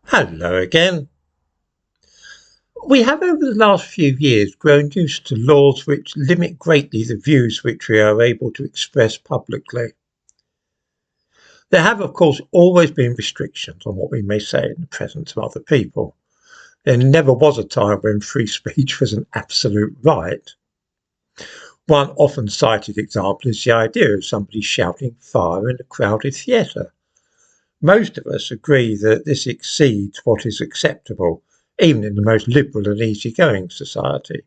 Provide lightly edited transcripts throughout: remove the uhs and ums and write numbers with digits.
Hello again. We have over the last few years grown used to laws which limit greatly the views which we are able to express publicly. There have, of course, always been restrictions on what we may say in the presence of other people. There never was a time when free speech was an absolute right. One often cited example is the idea of somebody shouting fire in a crowded theatre. Most of us agree that this exceeds what is acceptable, even in the most liberal and easygoing society.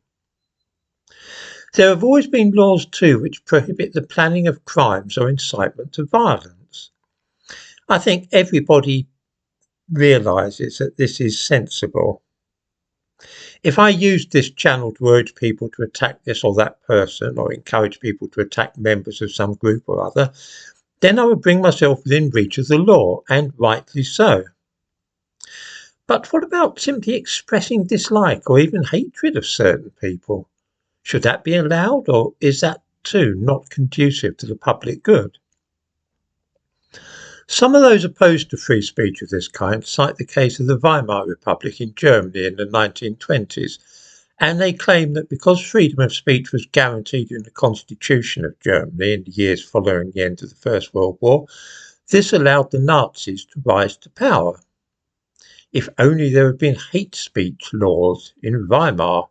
There have always been laws too which prohibit the planning of crimes or incitement to violence. I think everybody realises that this is sensible. If I used this channel to urge people to attack this or that person or encourage people to attack members of some group or other, then I would bring myself within reach of the law, and rightly so. But what about simply expressing dislike or even hatred of certain people? Should that be allowed, or is that too not conducive to the public good? Some of those opposed to free speech of this kind cite the case of the Weimar Republic in Germany in the 1920s, and they claim that because freedom of speech was guaranteed in the Constitution of Germany in the years following the end of the First World War, this allowed the Nazis to rise to power. If only there had been hate speech laws in Weimar.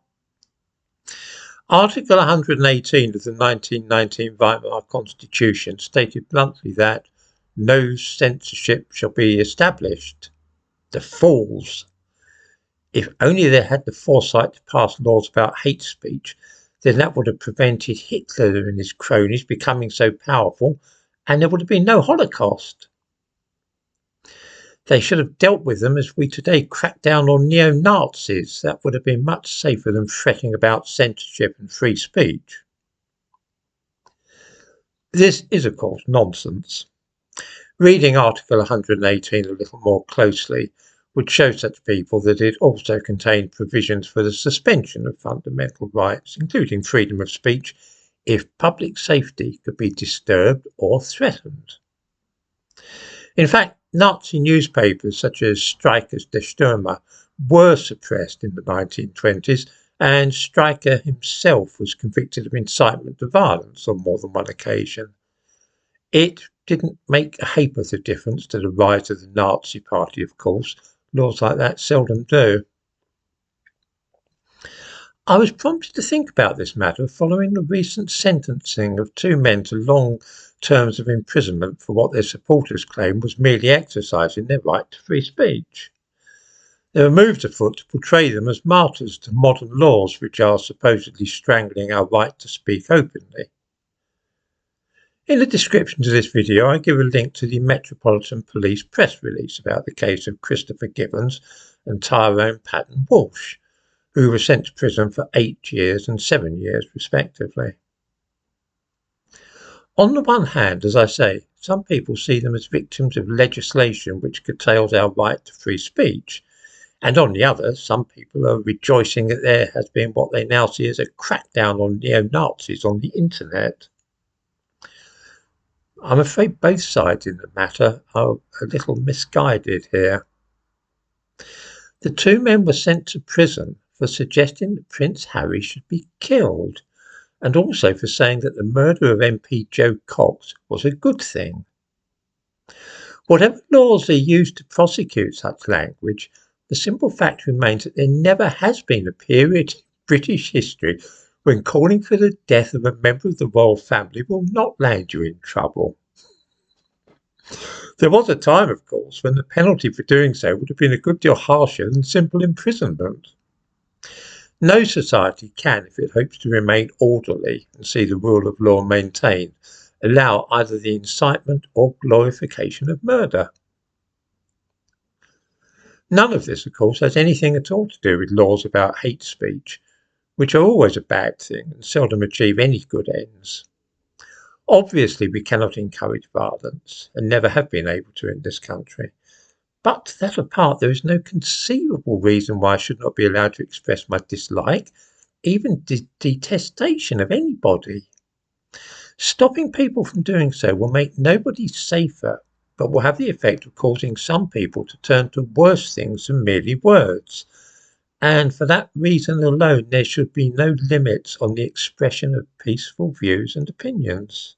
Article 118 of the 1919 Weimar Constitution stated bluntly that no censorship shall be established. The fools! If only they had the foresight to pass laws about hate speech, then that would have prevented Hitler and his cronies becoming so powerful, and there would have been no Holocaust. They should have dealt with them as we today crack down on neo-Nazis. That would have been much safer than fretting about censorship and free speech. This is, of course, nonsense. Reading Article 118 a little more closely would show such people that it also contained provisions for the suspension of fundamental rights, including freedom of speech, if public safety could be disturbed or threatened. In fact, Nazi newspapers such as Streicher's Der Stürmer were suppressed in the 1920s, and Streicher himself was convicted of incitement to violence on more than one occasion. It didn't make a ha'porth of difference to the rise of the Nazi Party, of course. Laws like that seldom do. I was prompted to think about this matter following the recent sentencing of two men to long terms of imprisonment for what their supporters claimed was merely exercising their right to free speech. There were moves afoot to portray them as martyrs to modern laws which are supposedly strangling our right to speak openly. In the description to this video, I give a link to the Metropolitan Police press release about the case of Christopher Gibbons and Tyrone Patten-Walsh, who were sent to prison for 8 years and 7 years respectively. On the one hand, as I say, some people see them as victims of legislation which curtails our right to free speech, and on the other, some people are rejoicing that there has been what they now see as a crackdown on neo-Nazis on the internet. I'm afraid both sides in the matter are a little misguided here. The two men were sent to prison for suggesting that Prince Harry should be killed, and also for saying that the murder of MP Joe Cox was a good thing. Whatever laws are used to prosecute such language, the simple fact remains that there never has been a period in British history when calling for the death of a member of the royal family will not land you in trouble. There was a time, of course, when the penalty for doing so would have been a good deal harsher than simple imprisonment. No society can, if it hopes to remain orderly and see the rule of law maintained, allow either the incitement or glorification of murder. None of this, of course, has anything at all to do with laws about hate speech, which are always a bad thing and seldom achieve any good ends. Obviously, we cannot encourage violence, and never have been able to in this country. But that apart, there is no conceivable reason why I should not be allowed to express my dislike, even detestation of anybody. Stopping people from doing so will make nobody safer, but will have the effect of causing some people to turn to worse things than merely words. And for that reason alone, there should be no limits on the expression of peaceful views and opinions.